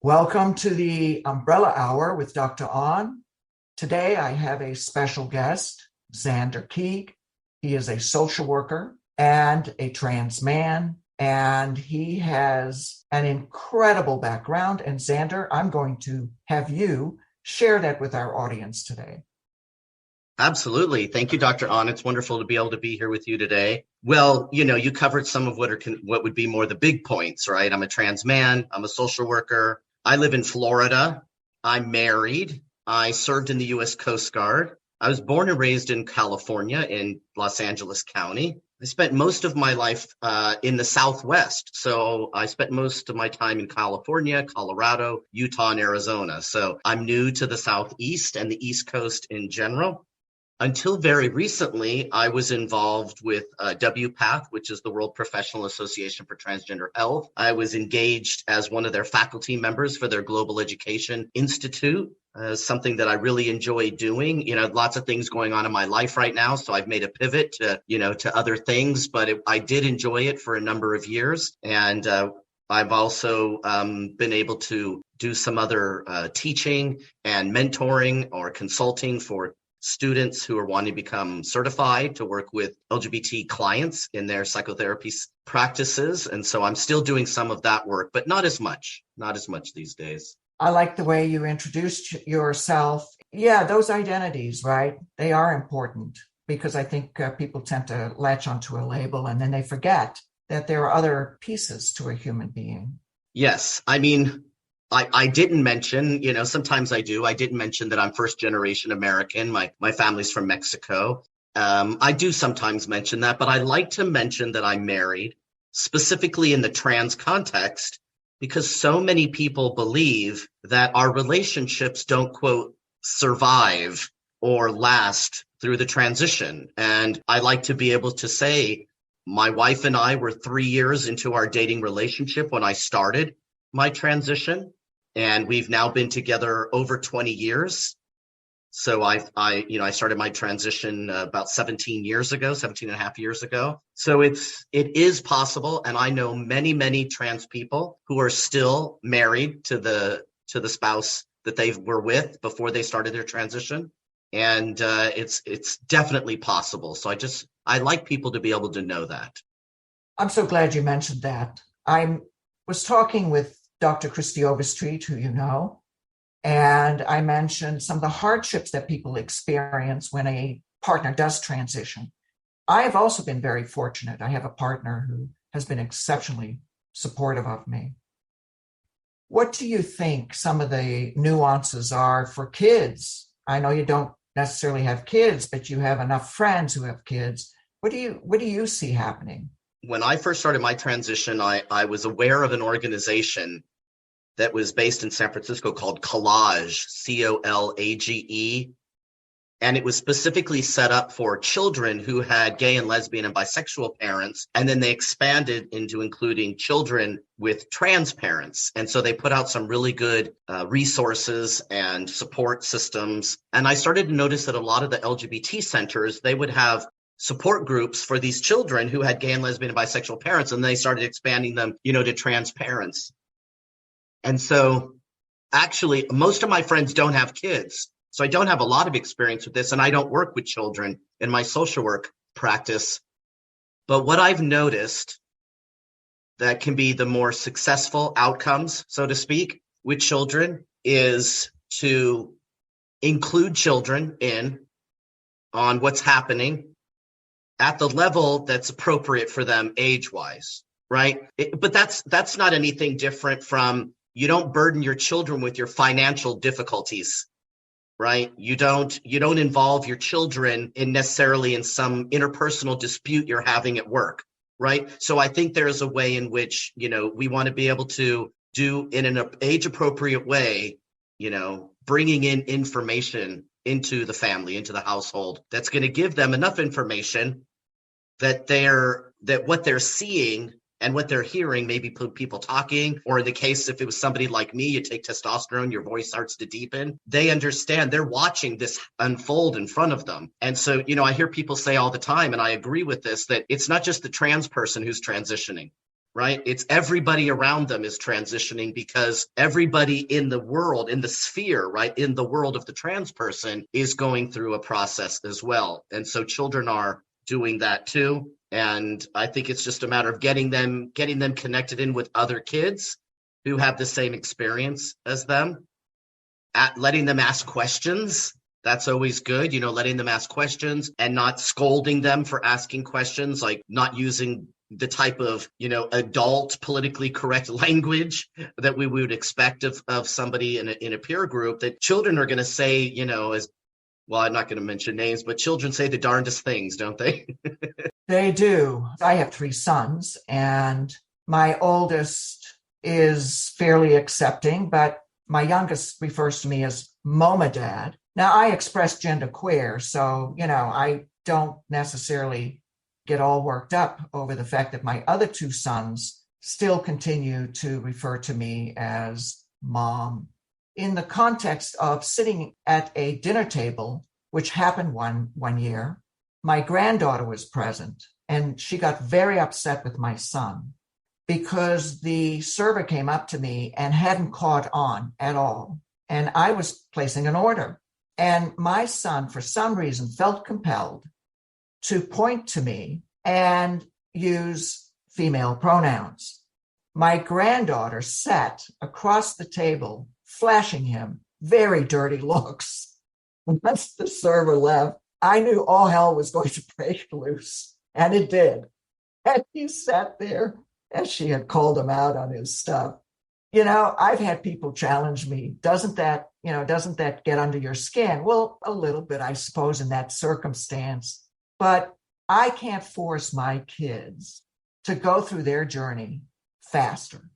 Welcome to the Umbrella Hour with Dr. On. Today I have a special guest, Zander Keig. He is a social worker and a trans man, and he has an incredible background. And Zander, I'm going to have you share that with our audience today. Absolutely. Thank you, Dr. On. It's wonderful to be able to be here with you today. Well, you covered some of what would be more the big points, right? I'm a trans man. I'm a social worker. I live in Florida. I'm married. I served in the U.S. Coast Guard. I was born and raised in California in Los Angeles County. I spent most of my life in the Southwest. So I spent most of my time in California, Colorado, Utah, and Arizona. So I'm new to the Southeast and the East Coast in general. Until very recently, I was involved with WPATH, which is the World Professional Association for Transgender Health. I was engaged as one of their faculty members for their Global Education Institute, something that I really enjoy doing. Lots of things going on in my life right now, so I've made a pivot to other things, but I did enjoy it for a number of years. And I've also been able to do some other teaching and mentoring or consulting for students who are wanting to become certified to work with LGBT clients in their psychotherapy practices. And so I'm still doing some of that work, but not as much these days. I like the way you introduced yourself. Yeah, those identities, right? They are important because I think people tend to latch onto a label and then they forget that there are other pieces to a human being. Yes. I didn't mention, sometimes I do. I didn't mention that I'm first generation American. My family's from Mexico. I do sometimes mention that, but I like to mention that I'm married, specifically in the trans context, because so many people believe that our relationships don't, quote, survive or last through the transition. And I like to be able to say my wife and I were 3 years into our dating relationship when I started my transition. And we've now been together over 20 years. So I started my transition about 17 and a half years ago. So it is possible. And I know many, many trans people who are still married to the spouse that they were with before they started their transition. And it's definitely possible. So I like people to be able to know that. I'm so glad you mentioned that. I was talking with Dr. Christy Overstreet, who you know, and I mentioned some of the hardships that people experience when a partner does transition. I have also been very fortunate. I have a partner who has been exceptionally supportive of me. What do you think some of the nuances are for kids? I know you don't necessarily have kids, but you have enough friends who have kids. What do you see happening? When I first started my transition, I was aware of an organization that was based in San Francisco called Collage, COLAGE. And it was specifically set up for children who had gay and lesbian and bisexual parents. And then they expanded into including children with trans parents. And so they put out some really good resources and support systems. And I started to notice that a lot of the LGBT centers, they would have support groups for these children who had gay and lesbian and bisexual parents. And they started expanding them, to trans parents. And so actually, most of my friends don't have kids. So I don't have a lot of experience with this, and I don't work with children in my social work practice. But what I've noticed that can be the more successful outcomes, so to speak, with children is to include children on what's happening at the level that's appropriate for them age-wise, right? But that's not anything different from you don't burden your children with your financial difficulties, right? You don't involve your children necessarily in some interpersonal dispute you're having at work, right? So I think there's a way in which, we want to be able to do in an age-appropriate way, bringing in information into the family, into the household, that's going to give them enough information that what they're seeing and what they're hearing, maybe people talking, or in the case, if it was somebody like me, you take testosterone, your voice starts to deepen. They understand, they're watching this unfold in front of them. And so, I hear people say all the time, and I agree with this, that it's not just the trans person who's transitioning. right? It's everybody around them is transitioning because everybody in the world, in the sphere, right, in the world of the trans person is going through a process as well. And so children are doing that too. And I think it's just a matter of getting them connected in with other kids who have the same experience as them, letting them ask questions. That's always good, letting them ask questions and not scolding them for asking questions, like not using the type of, adult politically correct language that we would expect of somebody in a peer group. That children are going to say, as well, I'm not going to mention names, but children say the darndest things, don't they? They do. I have 3 sons, and my oldest is fairly accepting, but my youngest refers to me as Mama Dad. Now, I express genderqueer, so, I don't necessarily get all worked up over the fact that my other 2 sons still continue to refer to me as Mom. In the context of sitting at a dinner table, which happened one year, my granddaughter was present, and she got very upset with my son because the server came up to me and hadn't caught on at all. And I was placing an order. And my son, for some reason, felt compelled to point to me and use female pronouns. My granddaughter sat across the table, flashing him very dirty looks. Once the server left, I knew all hell was going to break loose, and it did. And he sat there as she had called him out on his stuff. I've had people challenge me. Doesn't that get under your skin? Well, a little bit, I suppose, in that circumstance. But I can't force my kids to go through their journey faster.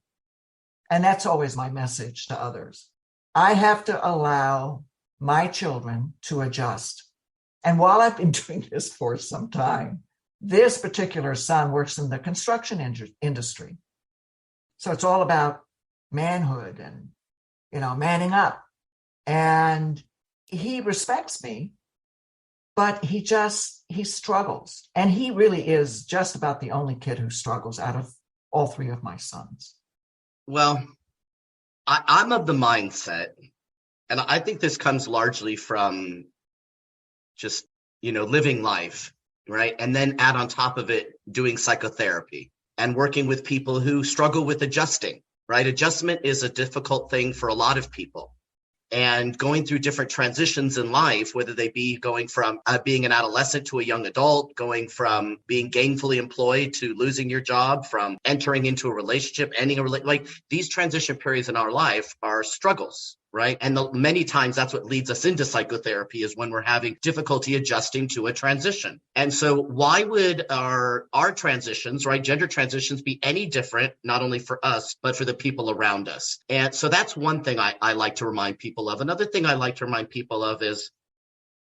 And that's always my message to others. I have to allow my children to adjust. And while I've been doing this for some time, this particular son works in the construction industry. So it's all about manhood and, manning up. And he respects me, but he struggles. And he really is just about the only kid who struggles out of all 3 of my sons. Well, I'm of the mindset, and I think this comes largely from just, living life, right? And then add on top of it, doing psychotherapy and working with people who struggle with adjusting, right? Adjustment is a difficult thing for a lot of people. And going through different transitions in life, whether they be going from being an adolescent to a young adult, going from being gainfully employed to losing your job, from entering into a relationship, ending like these transition periods in our life are struggles, right? And many times that's what leads us into psychotherapy, is when we're having difficulty adjusting to a transition. And so why would our transitions, right, gender transitions, be any different, not only for us, but for the people around us? And so that's one thing I like to remind people of. Another thing I like to remind people of is,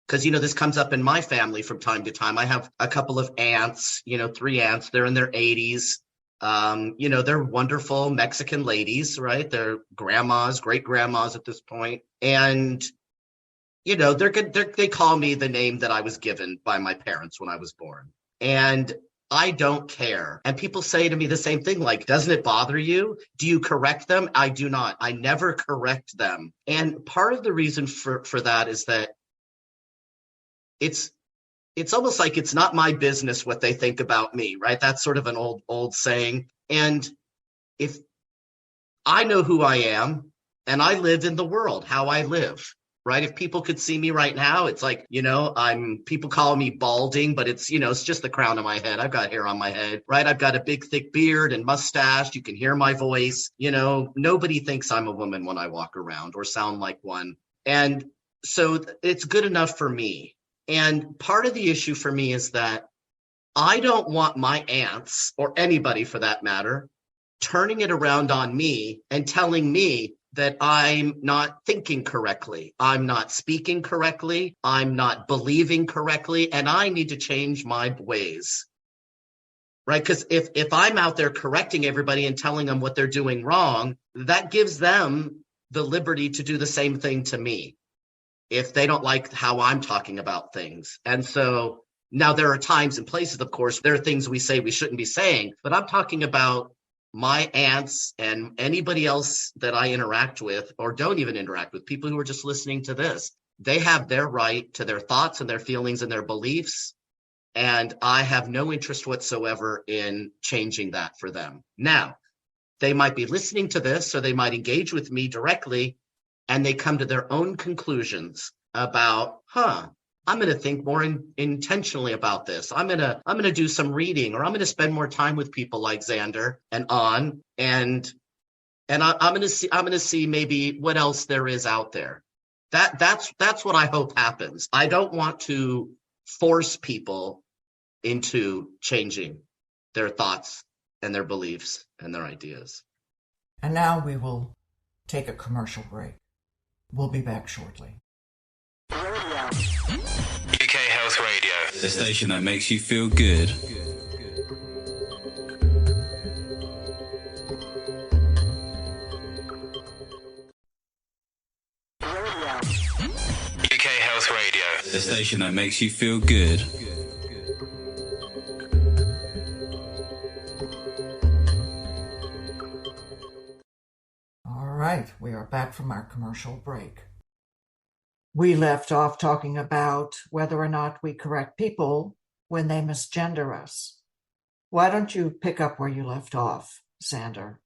because, this comes up in my family from time to time. I have a couple of aunts, 3 aunts, they're in their 80s. They're wonderful Mexican ladies, right? They're grandmas, great grandmas at this point. And, they call me the name that I was given by my parents when I was born. And I don't care. And people say to me the same thing, like, doesn't it bother you? Do you correct them? I do not. I never correct them. And part of the reason for that is that it's almost like it's not my business what they think about me, right? That's sort of an old saying. And if I know who I am and I live in the world, how I live, right? If people could see me right now, it's like, people call me balding, but it's, it's just the crown of my head. I've got hair on my head, right? I've got a big, thick beard and mustache. You can hear my voice. Nobody thinks I'm a woman when I walk around or sound like one. And so it's good enough for me. And part of the issue for me is that I don't want my aunts, or anybody for that matter, turning it around on me and telling me that I'm not thinking correctly, I'm not speaking correctly, I'm not believing correctly, and I need to change my ways, right? Because if I'm out there correcting everybody and telling them what they're doing wrong, that gives them the liberty to do the same thing to me if they don't like how I'm talking about things. And so now there are times and places, of course, there are things we say we shouldn't be saying, but I'm talking about my aunts and anybody else that I interact with or don't even interact with, people who are just listening to this, they have their right to their thoughts and their feelings and their beliefs. And I have no interest whatsoever in changing that for them. Now, they might be listening to this, or they might engage with me directly, and they come to their own conclusions about, I'm going to think more intentionally about this. I'm going to do some reading, or I'm going to spend more time with people like Zander and I'm going to see maybe what else there is out there. That's what I hope happens. I don't want to force people into changing their thoughts and their beliefs and their ideas. And now we will take a commercial break. We'll be back shortly. UK Health Radio, the station that makes you feel good. UK Health Radio, the station that makes you feel good. All right, we are back from our commercial break. We left off talking about whether or not we correct people when they misgender us. Why don't you pick up where you left off, Zander?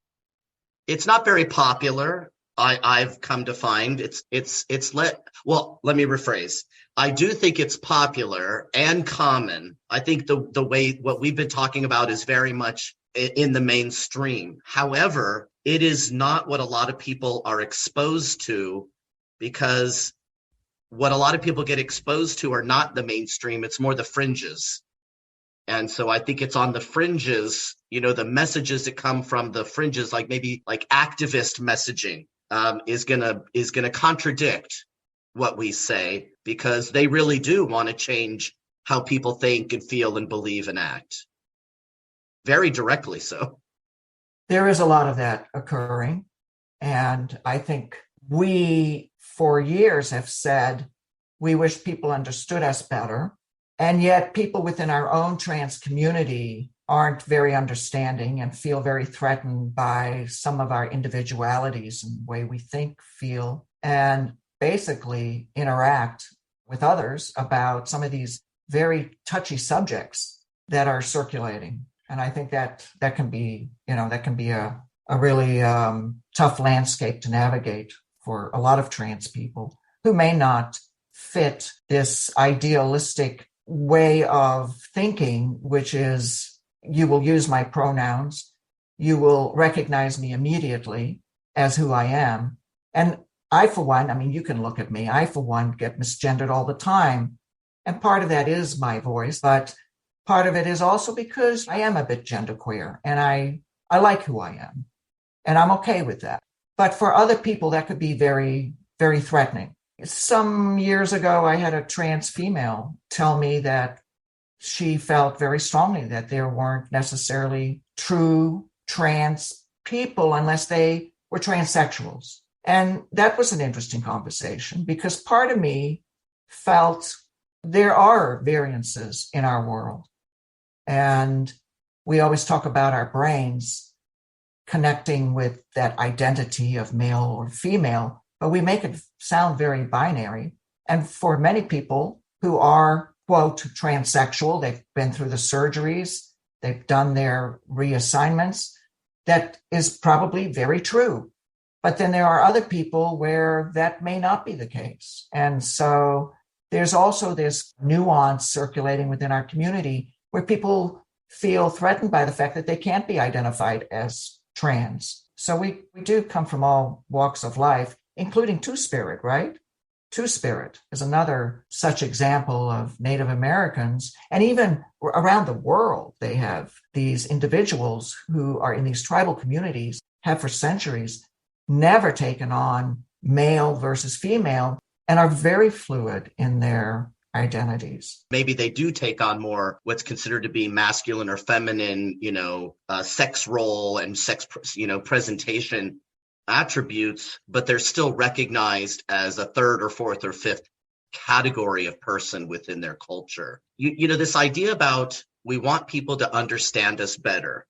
It's not very popular. I've come to find let me rephrase. I do think it's popular and common. I think the way what we've been talking about is very much in the mainstream. However, it is not what a lot of people are exposed to, because what a lot of people get exposed to are not the mainstream. It's more the fringes. And so I think it's on the fringes, the messages that come from the fringes, like maybe like activist messaging, is gonna contradict what we say, because they really do want to change how people think and feel and believe and act. Very directly so. There is a lot of that occurring. And I think we, for years, have said we wish people understood us better. And yet people within our own trans community aren't very understanding and feel very threatened by some of our individualities and the way we think, feel, and basically interact with others about some of these very touchy subjects that are circulating. And I think that can be a really tough landscape to navigate for a lot of trans people who may not fit this idealistic way of thinking, which is, you will use my pronouns, you will recognize me immediately as who I am. And I, for one, you can look at me, I, for one, get misgendered all the time. And part of that is my voice, but part of it is also because I am a bit genderqueer and I like who I am. And I'm okay with that. But for other people, that could be very, very threatening. Some years ago, I had a trans female tell me that she felt very strongly that there weren't necessarily true trans people unless they were transsexuals. And that was an interesting conversation, because part of me felt there are variances in our world. And we always talk about our brains connecting with that identity of male or female, but we make it sound very binary. And for many people who are, quote, transsexual, they've been through the surgeries, they've done their reassignments, that is probably very true. But then there are other people where that may not be the case. And so there's also this nuance circulating within our community where people feel threatened by the fact that they can't be identified as trans. So we do come from all walks of life, including Two-Spirit, right? Two-Spirit is another such example of Native Americans. And even around the world, they have these individuals who are in these tribal communities, have for centuries never taken on male versus female, and are very fluid in their identities. Maybe they do take on more what's considered to be masculine or feminine, sex role and sex, presentation attributes, but they're still recognized as a third or fourth or fifth category of person within their culture. This idea about we want people to understand us better.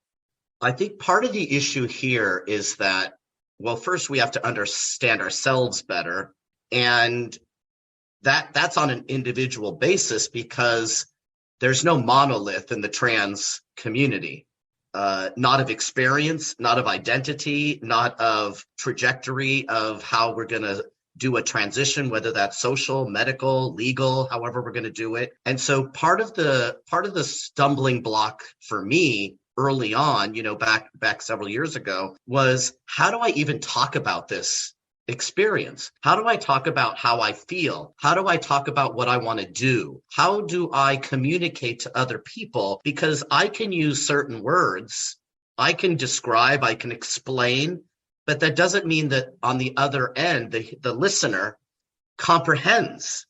I think part of the issue here is that, well, first we have to understand ourselves better. And that's on an individual basis because there's no monolith in the trans community. Not of experience, not of identity, not of trajectory of how we're going to do a transition, whether that's social, medical, legal, however we're going to do it. And so part of the stumbling block for me early on, back several years ago, was how do I even talk about this experience? How do I talk about how I feel? How do I talk about what I want to do? How do I communicate to other people? Because I can use certain words, I can describe, I can explain, but that doesn't mean that on the other end, the listener comprehends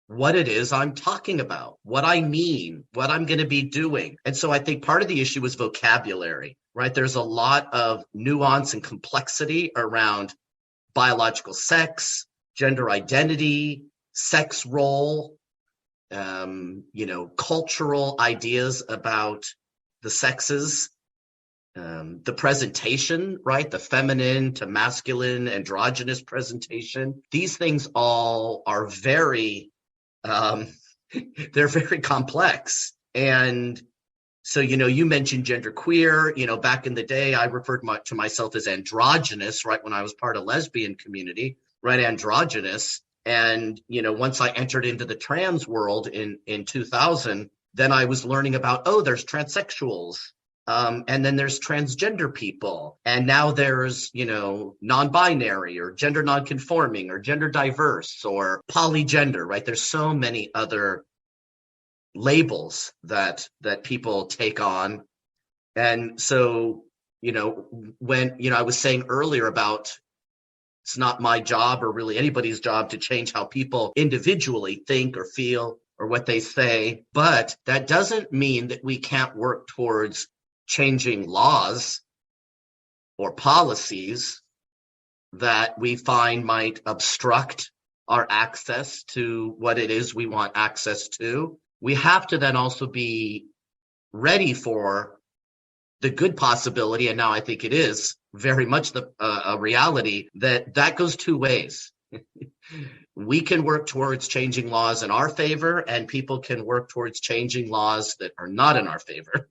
what it is I'm talking about, what I mean, what I'm going to be doing. And so I think part of the issue is vocabulary, right? There's a lot of nuance and complexity around biological sex, gender identity, sex role, cultural ideas about the sexes, the presentation, right? The feminine to masculine, androgynous presentation. These things all are very, they're very complex. And so, you mentioned genderqueer, back in the day, I referred to myself as androgynous, right? When I was part of lesbian community, right? Androgynous. And, once I entered into the trans world in 2000, then I was learning about, there's transsexuals. And then there's transgender people. And now there's, non-binary or gender non-conforming or gender diverse or polygender, right? There's so many other labels that people take on. And so, when, I was saying earlier about it's not my job or really anybody's job to change how people individually think or feel or what they say, but that doesn't mean that we can't work towards changing laws or policies that we find might obstruct our access to what it is we want access to. We have to then also be ready for the good possibility, and now I think it is very much a reality, that goes two ways. We can work towards changing laws in our favor, and people can work towards changing laws that are not in our favor.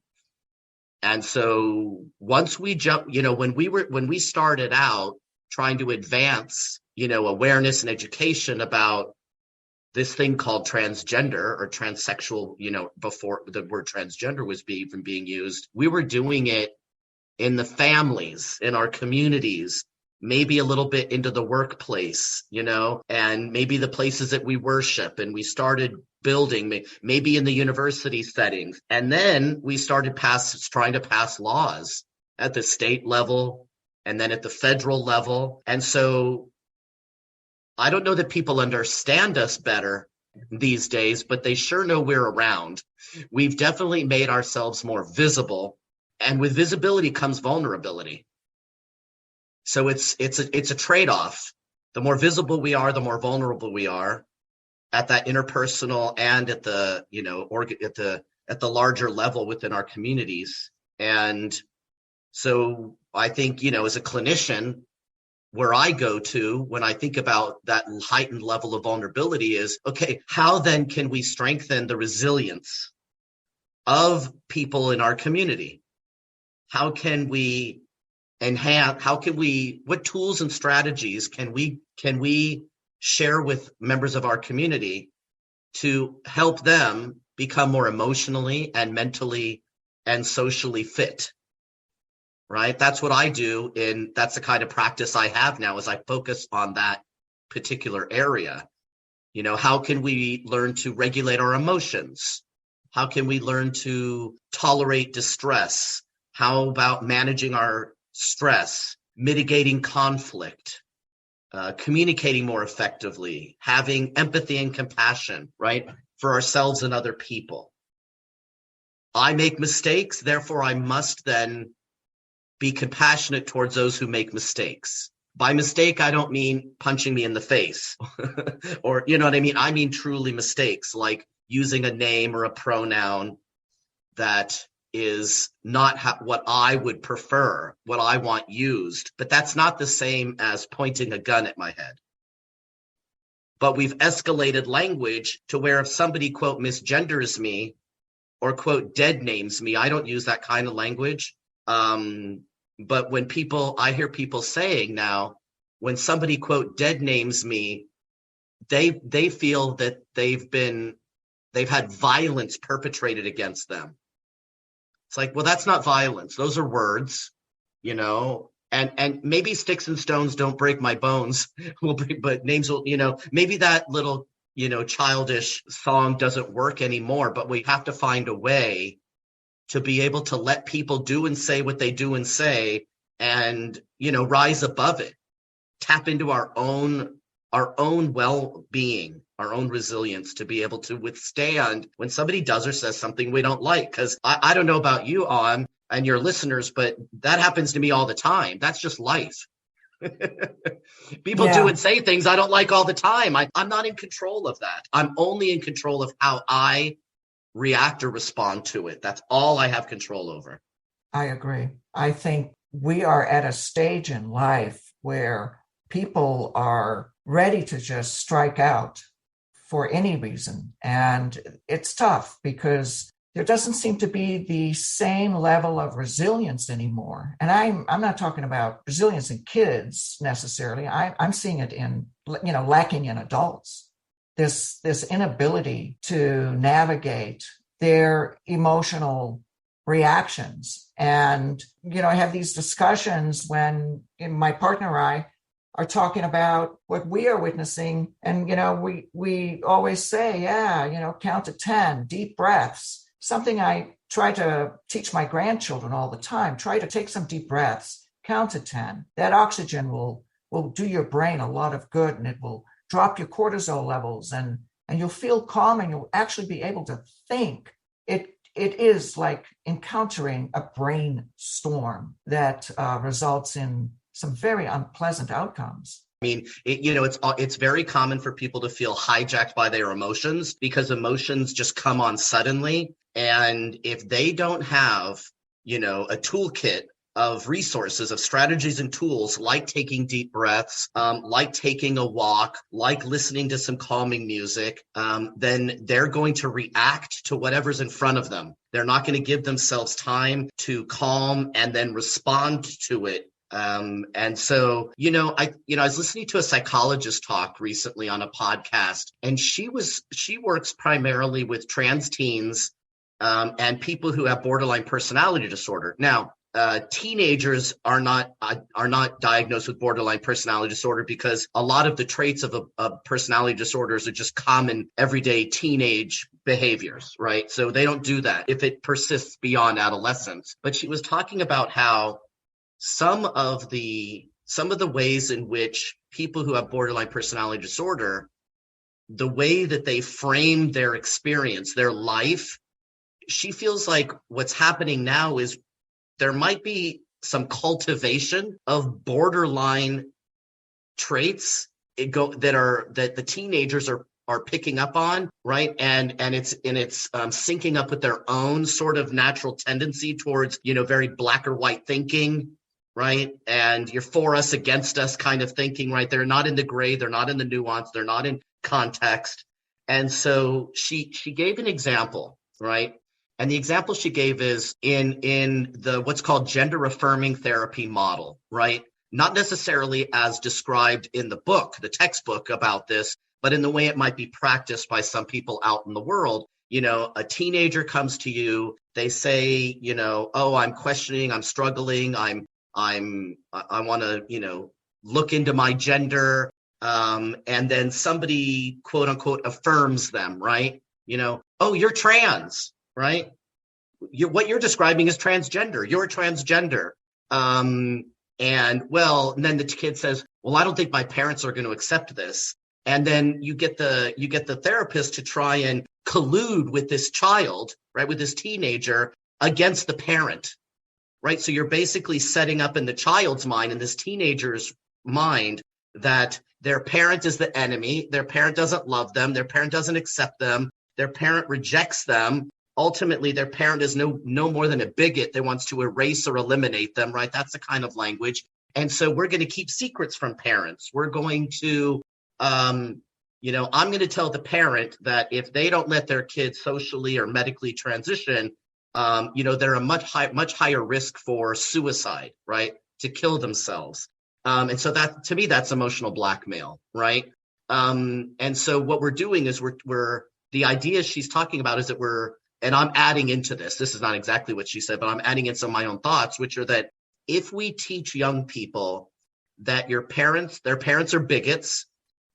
And so once we jump, when we started out trying to advance, awareness and education about this thing called transgender or transsexual, before the word transgender was even being used, we were doing it in the families, in our communities, maybe a little bit into the workplace, and maybe the places that we worship. And we started building, maybe in the university settings. And then we started trying to pass laws at the state level and then at the federal level. And so I don't know that people understand us better these days, but they sure know we're around. We've definitely made ourselves more visible, and with visibility comes vulnerability. So it's a trade-off. The more visible we are, the more vulnerable we are at that interpersonal and at the at the larger level within our communities. And so I think, as a clinician, where I go to when I think about that heightened level of vulnerability is, okay, how then can we strengthen the resilience of people in our community? How can we enhance, what tools and strategies can we share with members of our community to help them become more emotionally and mentally and socially fit? Right? That's what I do, and that's the kind of practice I have now as I focus on that particular area. How can we learn to regulate our emotions? How can we learn to tolerate distress? How about managing our stress, mitigating conflict, communicating more effectively, having empathy and compassion, right, for ourselves and other people? I make mistakes, therefore I must then be compassionate towards those who make mistakes. By mistake, I don't mean punching me in the face or, you know what I mean? I mean truly mistakes, like using a name or a pronoun that is not what I would prefer, what I want used. But that's not the same as pointing a gun at my head. But we've escalated language to where if somebody, quote, misgenders me or, quote, dead names me, I don't use that kind of language. But when I hear people saying now, when somebody, quote, dead names me, they feel that they've had violence perpetrated against them. It's like, well, that's not violence. Those are words, and maybe sticks and stones don't break my bones, but names will, maybe that little, childish song doesn't work anymore, but we have to find a way to be able to let people do and say what they do and say and, rise above it, tap into our own well-being, our own resilience to be able to withstand when somebody does or says something we don't like. Because I don't know about you, On, and your listeners, but that happens to me all the time. That's just life. People do and say things I don't like all the time. I'm not in control of that. I'm only in control of how I react or respond to it. That's all I have control over. I agree. I think we are at a stage in life where people are ready to just strike out for any reason. And it's tough because there doesn't seem to be the same level of resilience anymore. And I'm not talking about resilience in kids necessarily. I'm seeing it in, lacking in adults. This inability to navigate their emotional reactions. And, I have these discussions when my partner and I are talking about what we are witnessing. And, we always say, count to 10, deep breaths. Something I try to teach my grandchildren all the time. Try to take some deep breaths, count to 10. That oxygen will do your brain a lot of good, and it will drop your cortisol levels, and you'll feel calm, and you'll actually be able to think. It is like encountering a brainstorm that results in some very unpleasant outcomes. I mean, it's very common for people to feel hijacked by their emotions because emotions just come on suddenly. And if they don't have, a toolkit of resources, of strategies and tools, like taking deep breaths, like taking a walk, like listening to some calming music, then they're going to react to whatever's in front of them. They're not going to give themselves time to calm and then respond to it. And so, I was listening to a psychologist talk recently on a podcast, and she works primarily with trans teens, and people who have borderline personality disorder. Now, teenagers are not diagnosed with borderline personality disorder because a lot of the traits of personality disorders are just common everyday teenage behaviors, right? So they don't do that if it persists beyond adolescence. But she was talking about how some of the ways in which people who have borderline personality disorder, the way that they frame their experience, their life, she feels like what's happening now is there might be some cultivation of borderline traits that the teenagers are picking up on, right? And it's syncing up with their own sort of natural tendency towards, very black or white thinking, right? And you're for us, against us kind of thinking, right? They're not in the gray, they're not in the nuance, they're not in context. And so she gave an example, right? And the example she gave is in the what's called gender affirming therapy model, right? Not necessarily as described in the book, the textbook about this, but in the way it might be practiced by some people out in the world. A teenager comes to you, they say, oh, I'm questioning, I'm struggling, I want to, look into my gender. And then somebody, quote unquote, affirms them, right? Oh, you're trans, right? What you're describing is transgender. You're transgender. And then the kid says, well, I don't think my parents are going to accept this. And then you get the therapist to try and collude with this child, right? With this teenager against the parent. Right. So you're basically setting up in the child's mind, in this teenager's mind, that their parent is the enemy. Their parent doesn't love them. Their parent doesn't accept them. Their parent rejects them. ultimately their parent is no more than a bigot that wants to erase or eliminate them, right? That's the kind of language. And so we're going to keep secrets from parents. We're going to, I'm going to tell the parent that if they don't let their kids socially or medically transition, they're a much higher risk for suicide, right? To kill themselves. And so that, to me, that's emotional blackmail, right? And so what we're doing is we're the idea she's talking about is that and I'm adding into this is not exactly what she said, but I'm adding in some of my own thoughts, which are that if we teach young people that their parents are bigots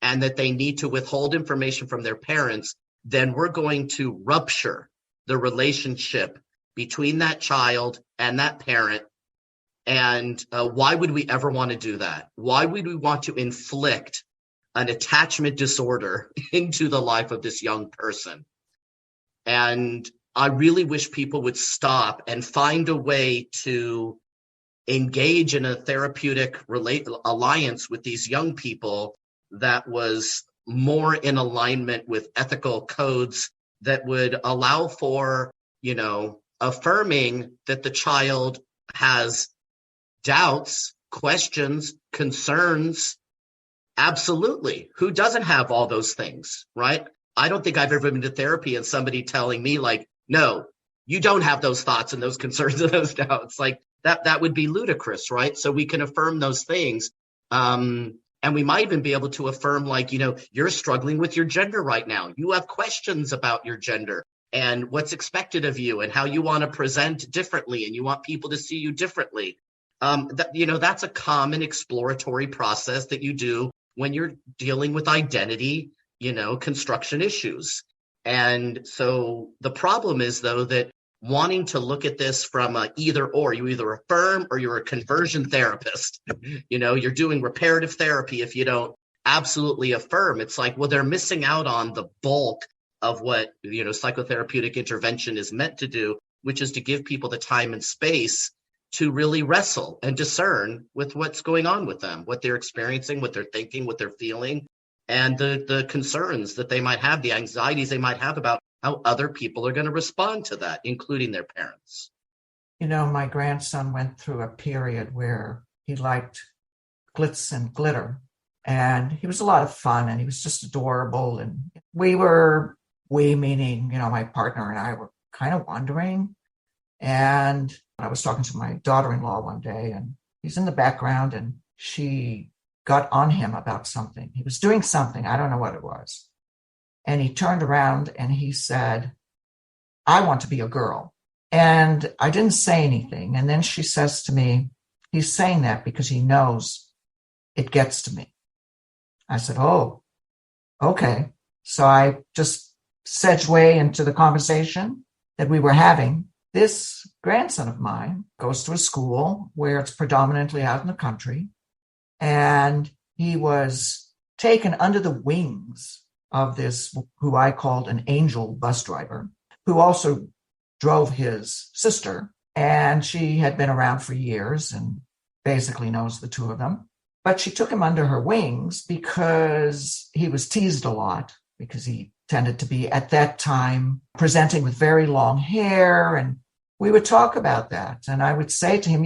and that they need to withhold information from their parents, then we're going to rupture the relationship between that child and that parent. And why would we ever want to do that? Why would we want to inflict an attachment disorder into the life of this young person? And I really wish people would stop and find a way to engage in a therapeutic alliance with these young people that was more in alignment with ethical codes that would allow for, affirming that the child has doubts, questions, concerns. Absolutely. Who doesn't have all those things, right? I don't think I've ever been to therapy and somebody telling me like, no, you don't have those thoughts and those concerns and those doubts. Like that would be ludicrous, right? So we can affirm those things. And we might even be able to affirm like, you're struggling with your gender right now. You have questions about your gender and what's expected of you and how you want to present differently and you want people to see you differently. That's a common exploratory process that you do when you're dealing with identity, construction issues. And so the problem is, though, that wanting to look at this from a either or, you either affirm or you're a conversion therapist. You're doing reparative therapy if you don't absolutely affirm. It's like, well, they're missing out on the bulk of what, psychotherapeutic intervention is meant to do, which is to give people the time and space to really wrestle and discern with what's going on with them, what they're experiencing, what they're thinking, what they're feeling, and the concerns that they might have, the anxieties they might have about how other people are going to respond to that, including their parents. My grandson went through a period where he liked glitz and glitter, and he was a lot of fun, and he was just adorable. And we meaning, my partner and I were kind of wondering. And I was talking to my daughter-in-law one day, and he's in the background, and she got on him about something. He was doing something. I don't know what it was. And he turned around and he said, I want to be a girl. And I didn't say anything. And then she says to me, he's saying that because he knows it gets to me. I said, oh, okay. So I just segue into the conversation that we were having. This grandson of mine goes to a school where it's predominantly out in the country. And he was taken under the wings of this, who I called an angel bus driver, who also drove his sister. And she had been around for years and basically knows the two of them. But she took him under her wings because he was teased a lot, because he tended to be, at that time, presenting with very long hair. And we would talk about that. And I would say to him,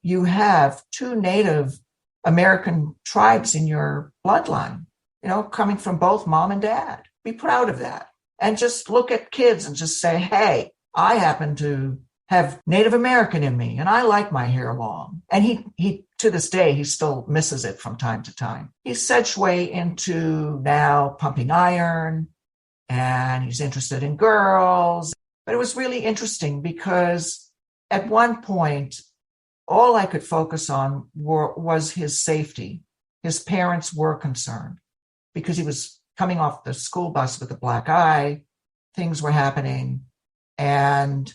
you have two Native American tribes in your bloodline, coming from both mom and dad. Be proud of that. And just look at kids and just say, hey, I happen to have Native American in me and I like my hair long. And he to this day, he still misses it from time to time. He's segued into now pumping iron, and he's interested in girls. But it was really interesting because at one point, all I could focus on was his safety. His parents were concerned because he was coming off the school bus with a black eye. Things were happening. And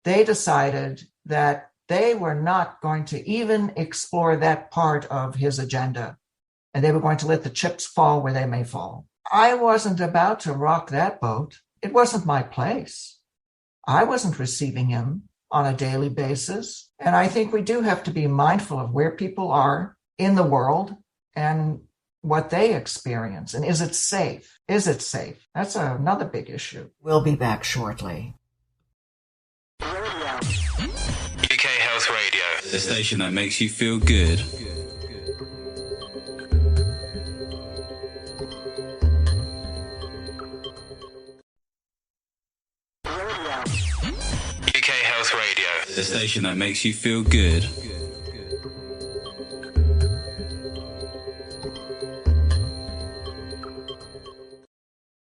they decided that they were not going to even explore that part of his agenda. And they were going to let the chips fall where they may fall. I wasn't about to rock that boat. It wasn't my place. I wasn't receiving him on a daily basis. And I think we do have to be mindful of where people are in the world and what they experience. And is it safe? Is it safe? That's another big issue. We'll be back shortly. UK Health Radio, the station that makes you feel good. UK Health Radio, the station that makes you feel good.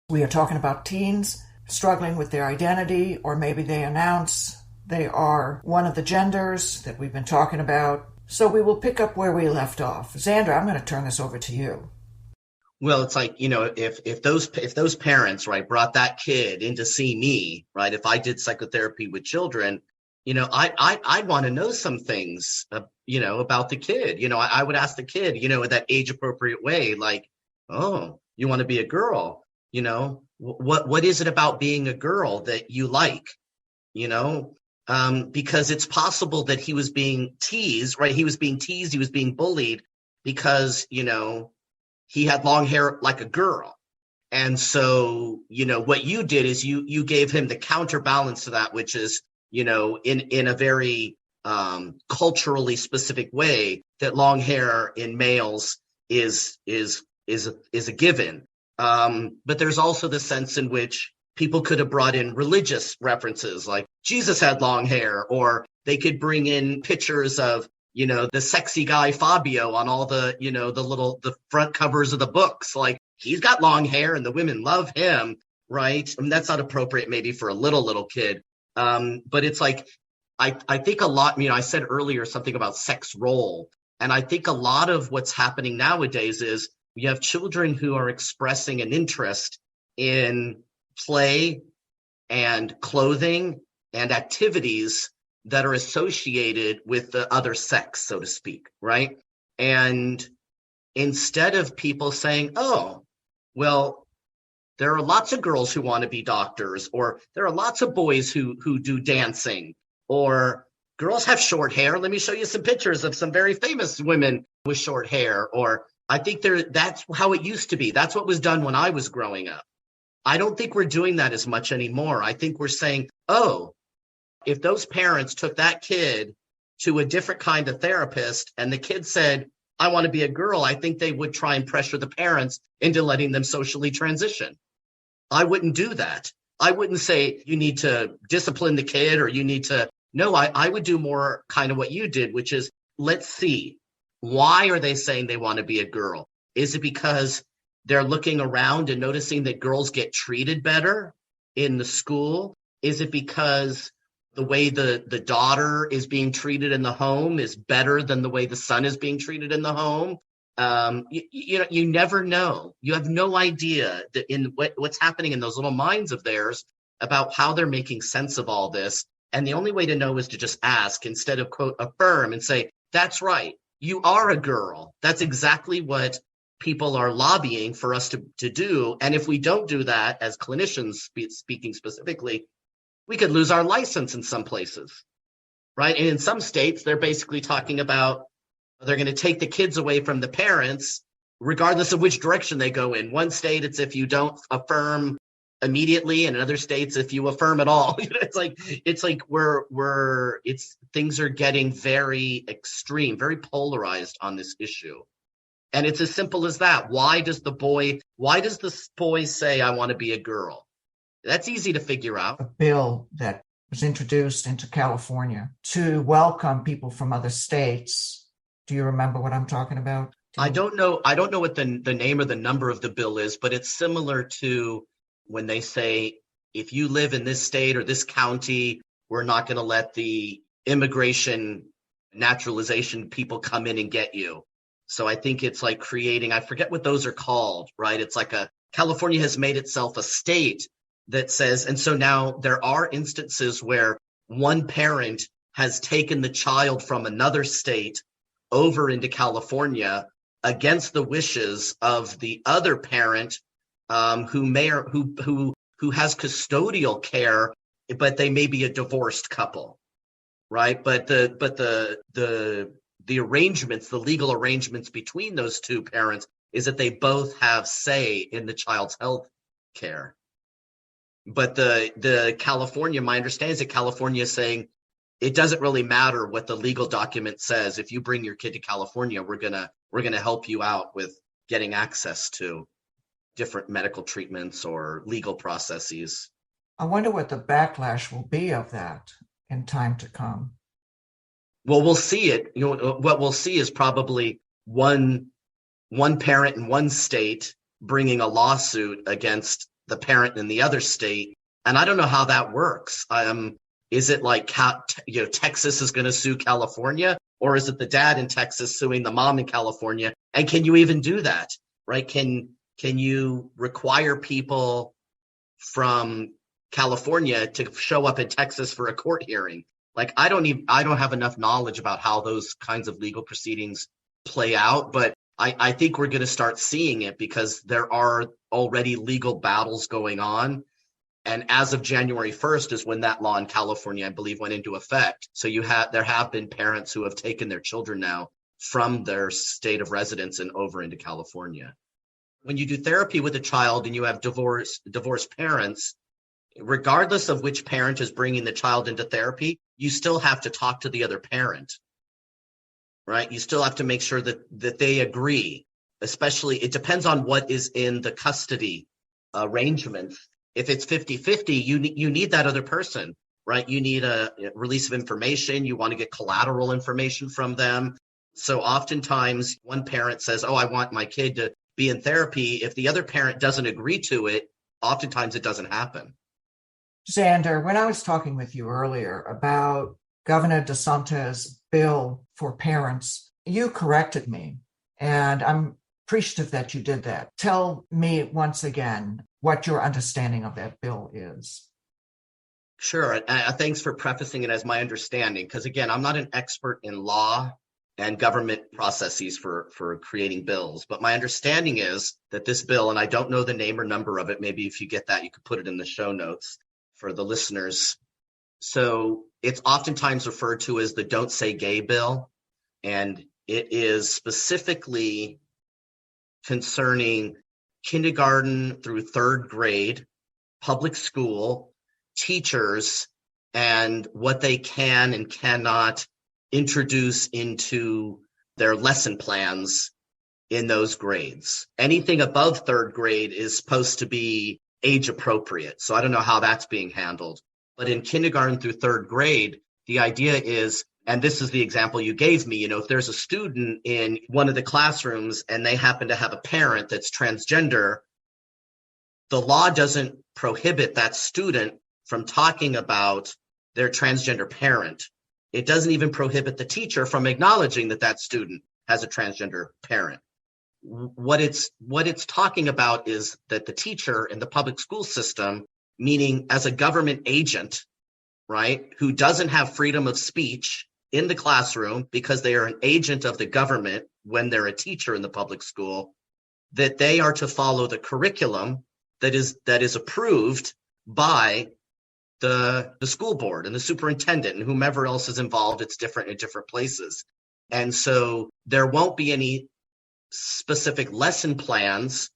We are talking about teens struggling with their identity, or maybe they announce they are one of the genders that we've been talking about. So we will pick up where we left off. Zander, I'm going to turn this over to you. Well, it's like, if those parents, right, brought that kid in to see me, right, if I did psychotherapy with children, I'd want to know some things, about the kid. I would ask the kid, in that age appropriate way, like, oh, you want to be a girl? What is it about being a girl that you like? Because it's possible that he was being teased, right? He was being teased, he was being bullied because, he had long hair like a girl. And so, what you did is you gave him the counterbalance to that, which is, in a very culturally specific way, that long hair in males is a given. But there's also the sense in which people could have brought in religious references, like Jesus had long hair, or they could bring in pictures of, the sexy guy Fabio on all the, the front covers of the books. Like, he's got long hair and the women love him, right? I mean, that's not appropriate maybe for a little kid. But it's like, I think a lot, I said earlier something about sex role. And I think a lot of what's happening nowadays is you have children who are expressing an interest in play and clothing and activities that are associated with the other sex, so to speak, right? And instead of people saying, oh, well, there are lots of girls who want to be doctors, or there are lots of boys who do dancing, or girls have short hair. Let me show you some pictures of some very famous women with short hair. Or I think that's how it used to be. That's what was done when I was growing up. I don't think we're doing that as much anymore. I think we're saying, oh, if those parents took that kid to a different kind of therapist and the kid said, I want to be a girl, I think they would try and pressure the parents into letting them socially transition. I wouldn't do that. I wouldn't say you need to discipline the kid or you need to. No, I would do more kind of what you did, which is, let's see, why are they saying they want to be a girl? Is it because they're looking around and noticing that girls get treated better in the school? Is it because the way the daughter is being treated in the home is better than the way the son is being treated in the home? You never know. You have no idea that in what's happening in those little minds of theirs about how they're making sense of all this. And the only way to know is to just ask instead of, quote, affirm and say, that's right, you are a girl. That's exactly what people are lobbying for us to do. And if we don't do that, as clinicians speaking specifically, we could lose our license in some places, right? And in some states, they're basically talking about they're going to take the kids away from the parents, regardless of which direction they go in. One state, it's if you don't affirm immediately, and in other states, if you affirm at all. It's like things are getting very extreme, very polarized on this issue. And it's as simple as that. Why does the boy say, I want to be a girl? That's easy to figure out. A bill that was introduced into California to welcome people from other states. Do you remember what I'm talking about? I don't know what the name or the number of the bill is, but it's similar to when they say, if you live in this state or this county, we're not going to let the immigration naturalization people come in and get you. So I think it's like creating, I forget what those are called, right? It's like California has made itself a state that says, and so now there are instances where one parent has taken the child from another state over into California against the wishes of the other parent, who has custodial care, but they may be a divorced couple, right? But the arrangements, the legal arrangements between those two parents is that they both have say in the child's health care. But the California, my understanding is that California is saying it doesn't really matter what the legal document says. If you bring your kid to California, we're gonna help you out with getting access to different medical treatments or legal processes. I wonder what the backlash will be of that in time to come. Well, we'll see it. What we'll see is probably one parent in one state bringing a lawsuit against the parent in the other state, and I don't know how that works. Is it like Texas is going to sue California, or is it the dad in Texas suing the mom in California? And can you even do that? Right? Can you require people from California to show up in Texas for a court hearing? Like, I don't have enough knowledge about how those kinds of legal proceedings play out, but I think we're going to start seeing it because there are already legal battles going on. And as of January 1st is when that law in California, I believe, went into effect. So there have been parents who have taken their children now from their state of residence and over into California. When you do therapy with a child and you have divorced parents, regardless of which parent is bringing the child into therapy, you still have to talk to the other parent, right? You still have to make sure that they agree. Especially, it depends on what is in the custody arrangement. If it's 50-50, you need that other person, right? You need a release of information. You want to get collateral information from them. So oftentimes one parent says, oh, I want my kid to be in therapy. If the other parent doesn't agree to it, oftentimes it doesn't happen. Zander, when I was talking with you earlier about Governor DeSantis' bill for parents, you corrected me, and I'm appreciative that you did that. Tell me once again what your understanding of that bill is. Sure. Thanks for prefacing it as my understanding, because again, I'm not an expert in law and government processes for creating bills, but my understanding is that this bill, and I don't know the name or number of it, maybe if you get that, you could put it in the show notes for the listeners. So it's oftentimes referred to as the Don't Say Gay bill, and it is specifically concerning kindergarten through third grade, public school, teachers, and what they can and cannot introduce into their lesson plans in those grades. Anything above third grade is supposed to be age appropriate. So I don't know how that's being handled. But in kindergarten through third grade, the idea is, and this is the example you gave me, if there's a student in one of the classrooms and they happen to have a parent that's transgender, the law doesn't prohibit that student from talking about their transgender parent. It doesn't even prohibit the teacher from acknowledging that that student has a transgender parent. What it's talking about is that the teacher in the public school system, meaning as a government agent, right, who doesn't have freedom of speech in the classroom because they are an agent of the government when they're a teacher in the public school, that they are to follow the curriculum that is approved by the school board and the superintendent and whomever else is involved. It's different in different places. And so there won't be any specific lesson plans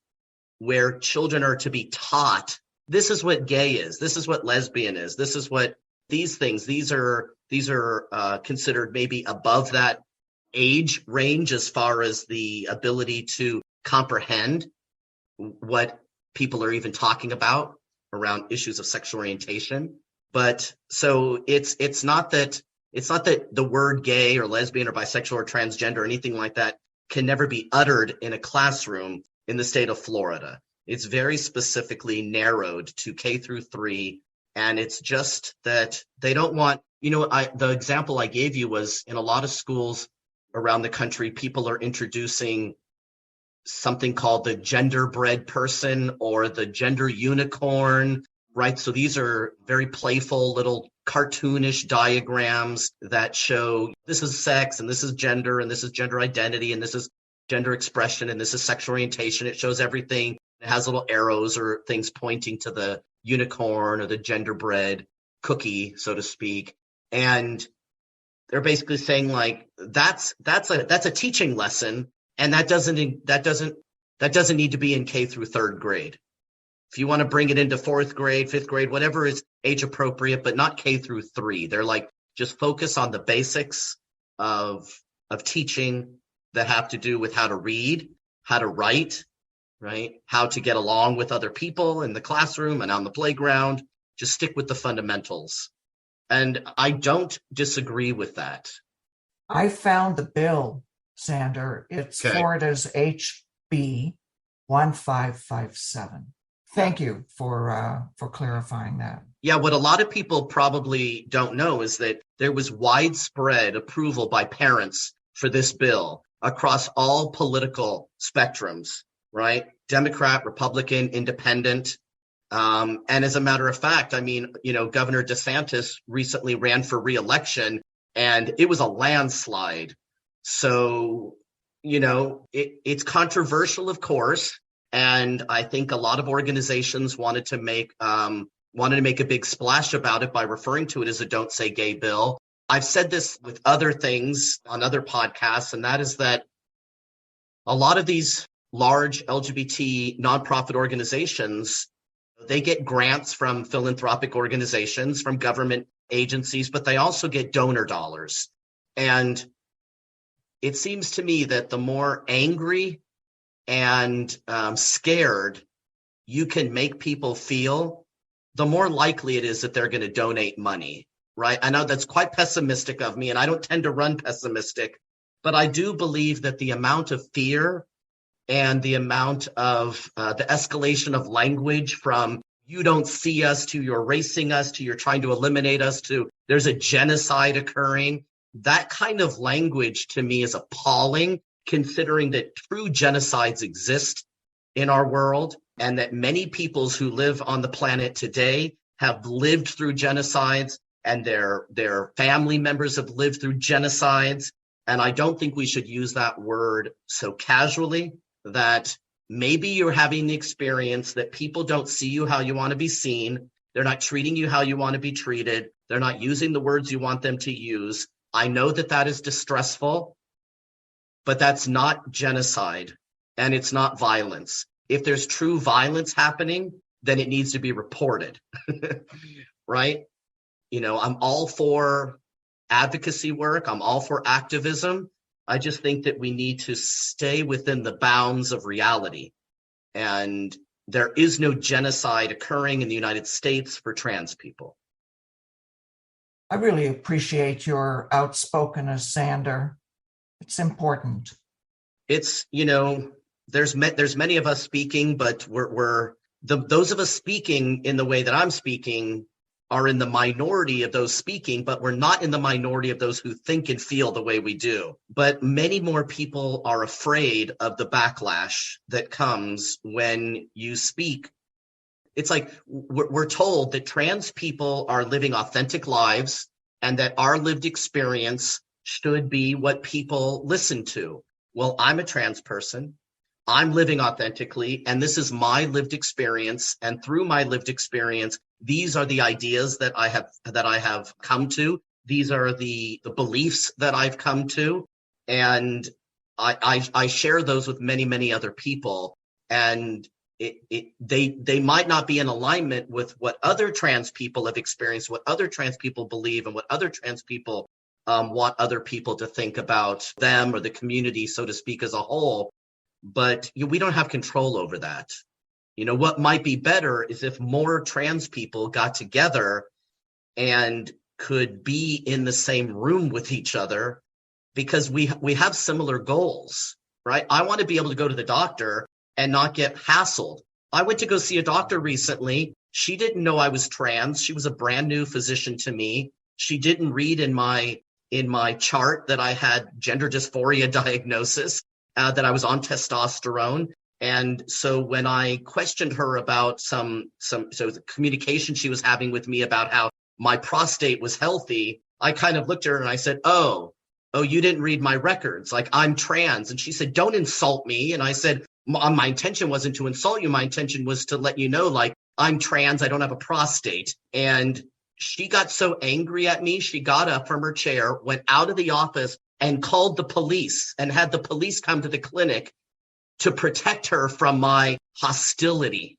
where children are to be taught, this is what gay is, this is what lesbian is, this is what these things, these are considered maybe above that age range as far as the ability to comprehend what people are even talking about around issues of sexual orientation. But so it's not that the word gay or lesbian or bisexual or transgender or anything like that can never be uttered in a classroom in the state of Florida. It's very specifically narrowed to K through 3. And it's just that they don't want, the example I gave you was in a lot of schools around the country, people are introducing something called the genderbread person or the gender unicorn, right? So these are very playful little cartoonish diagrams that show this is sex and this is gender and this is gender identity and this is gender expression and this is sexual orientation. It shows everything. It has little arrows or things pointing to the unicorn or the genderbread cookie, so to speak. And they're basically saying like, that's a teaching lesson. And that doesn't That doesn't need to be in K through third grade. If you want to bring it into fourth grade, fifth grade, whatever is age appropriate, but not K through 3. They're like, just focus on the basics of teaching that have to do with how to read, how to write, right? How to get along with other people in the classroom and on the playground. Just stick with the fundamentals. And I don't disagree with that. I found the bill, Zander. It's Okay. Florida's HB 1557. Thank you for clarifying that. Yeah, what a lot of people probably don't know is that there was widespread approval by parents for this bill across all political spectrums, right? Democrat, Republican, Independent. And as a matter of fact, I mean, Governor DeSantis recently ran for re-election and it was a landslide. So, it's controversial, of course. And I think a lot of organizations wanted to make a big splash about it by referring to it as a Don't Say Gay bill. I've said this with other things on other podcasts, and that is that a lot of these large LGBT nonprofit organizations, they get grants from philanthropic organizations, from government agencies, but they also get donor dollars. And it seems to me that the more angry and scared you can make people feel, the more likely it is that they're going to donate money, right? I know that's quite pessimistic of me, and I don't tend to run pessimistic, but I do believe that the amount of fear and the amount of the escalation of language from you don't see us to you're erasing us to you're trying to eliminate us to there's a genocide occurring, that kind of language to me is appalling, considering that true genocides exist in our world and that many peoples who live on the planet today have lived through genocides and their family members have lived through genocides. And I don't think we should use that word so casually, that maybe you're having the experience that people don't see you how you want to be seen. They're not treating you how you want to be treated. They're not using the words you want them to use. I know that that is distressful, but that's not genocide and it's not violence. If there's true violence happening, then it needs to be reported, right? I'm all for advocacy work. I'm all for activism. I just think that we need to stay within the bounds of reality. And there is no genocide occurring in the United States for trans people. I really appreciate your outspokenness, Zander. It's important. It's, there's many of us speaking, but those of us speaking in the way that I'm speaking are in the minority of those speaking, but we're not in the minority of those who think and feel the way we do. But many more people are afraid of the backlash that comes when you speak. It's like we're told that trans people are living authentic lives and that our lived experience should be what people listen to. Well, I'm a trans person. I'm living authentically, and this is my lived experience. And through my lived experience, these are the ideas that I have come to. These are the beliefs that I've come to, and I share those with many, many other people. And they might not be in alignment with what other trans people have experienced, what other trans people believe, and what other trans people want other people to think about them or the community, so to speak, as a whole. But we don't have control over that. What might be better is if more trans people got together and could be in the same room with each other, because we have similar goals, right? I want to be able to go to the doctor and not get hassled. I went to go see a doctor recently. She didn't know I was trans. She was a brand new physician to me. She didn't read in my chart that I had gender dysphoria diagnosis, that I was on testosterone. And so when I questioned her about so the communication she was having with me about how my prostate was healthy, I kind of looked at her and I said, oh, you didn't read my records. Like, I'm trans. And she said, don't insult me. And I said, my intention wasn't to insult you. My intention was to let you know, like, I'm trans. I don't have a prostate. And she got so angry at me. She got up from her chair, went out of the office and called the police and had the police come to the clinic to protect her from my hostility.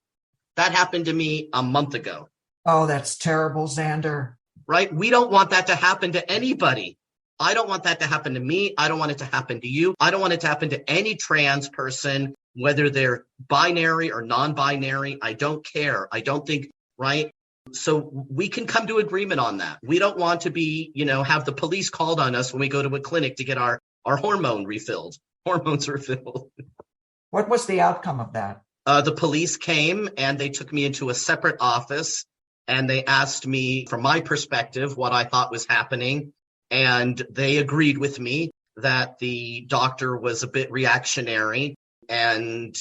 That happened to me a month ago. Oh, that's terrible, Zander. Right? We don't want that to happen to anybody. I don't want that to happen to me. I don't want it to happen to you. I don't want it to happen to any trans person, whether they're binary or non-binary. I don't care. I don't think, right? So we can come to agreement on that. We don't want to be, have the police called on us when we go to a clinic to get our hormones refilled. What was the outcome of that? The police came and they took me into a separate office and they asked me, from my perspective, what I thought was happening. And they agreed with me that the doctor was a bit reactionary. And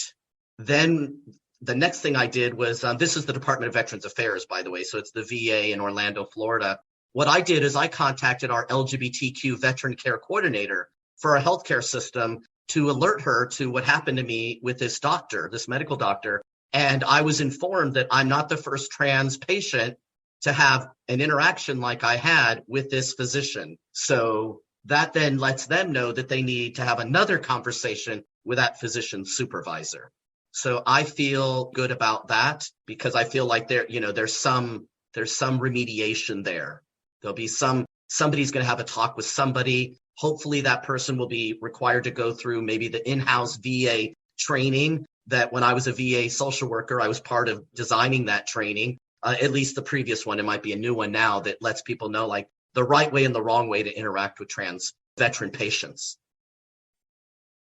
then the next thing I did was, this is the Department of Veterans Affairs, by the way. So it's the VA in Orlando, Florida. What I did is I contacted our LGBTQ veteran care coordinator for a healthcare system to alert her to what happened to me with this doctor, this medical doctor. And I was informed that I'm not the first trans patient to have an interaction like I had with this physician. So that then lets them know that they need to have another conversation with that physician's supervisor. So I feel good about that because I feel like there's some remediation there. There'll be somebody's going to have a talk with somebody. Hopefully that person will be required to go through maybe the in-house VA training that when I was a VA social worker, I was part of designing that training. At least the previous one, it might be a new one now that lets people know like the right way and the wrong way to interact with trans veteran patients.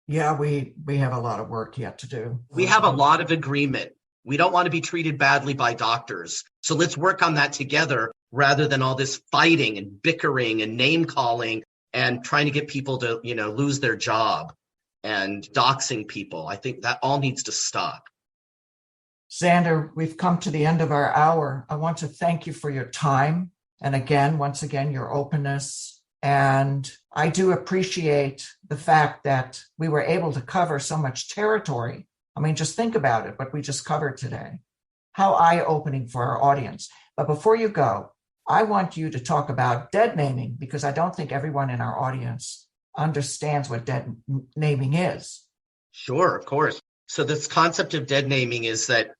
Yeah, we have a lot of work yet to do. We have a lot of agreement. We don't want to be treated badly by doctors. So let's work on that together rather than all this fighting and bickering and name calling and trying to get people to, lose their job and doxing people. I think that all needs to stop. Zander, we've come to the end of our hour. I want to thank you for your time. And once again, your openness. And I do appreciate the fact that we were able to cover so much territory. I mean, just think about it, what we just covered today. How eye-opening for our audience. But before you go, I want you to talk about dead naming because I don't think everyone in our audience understands what dead naming is. Sure, of course. So this concept of dead naming is that,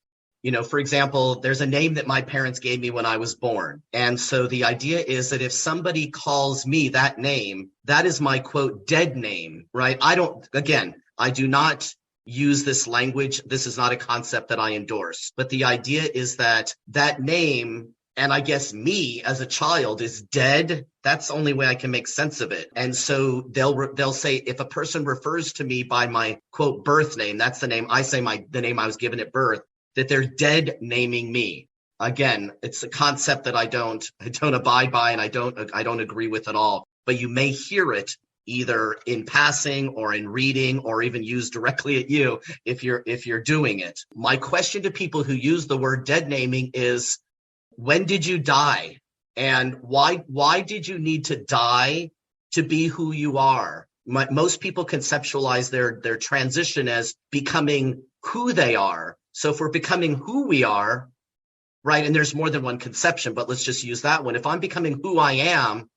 for example, there's a name that my parents gave me when I was born. And so the idea is that if somebody calls me that name, that is my quote, dead name, right? I do not use this language. This is not a concept that I endorse. But the idea is that name, and I guess me as a child, is dead. That's the only way I can make sense of it. And so they'll say if a person refers to me by my quote birth name, that's the name I say the name I was given at birth, that they're dead naming me. Again, it's a concept that I don't abide by and I don't agree with at all. But you may hear it either in passing or in reading or even used directly at you if you're doing it. My question to people who use the word dead naming is, when did you die? And why did you need to die to be who you are? Most people conceptualize their transition as becoming who they are. So if we're becoming who we are, right, and there's more than one conception, but let's just use that one. If I'm becoming who I am,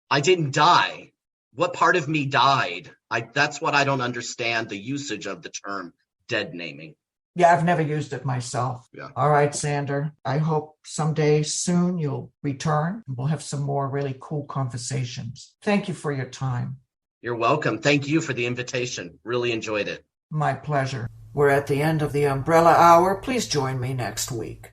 I didn't die. What part of me died? That's what I don't understand, the usage of the term dead naming. Yeah, I've never used it myself. Yeah. All right, Zander. I hope someday soon you'll return. We'll have some more really cool conversations. Thank you for your time. You're welcome. Thank you for the invitation. Really enjoyed it. My pleasure. We're at the end of the Umbrella Hour. Please join me next week.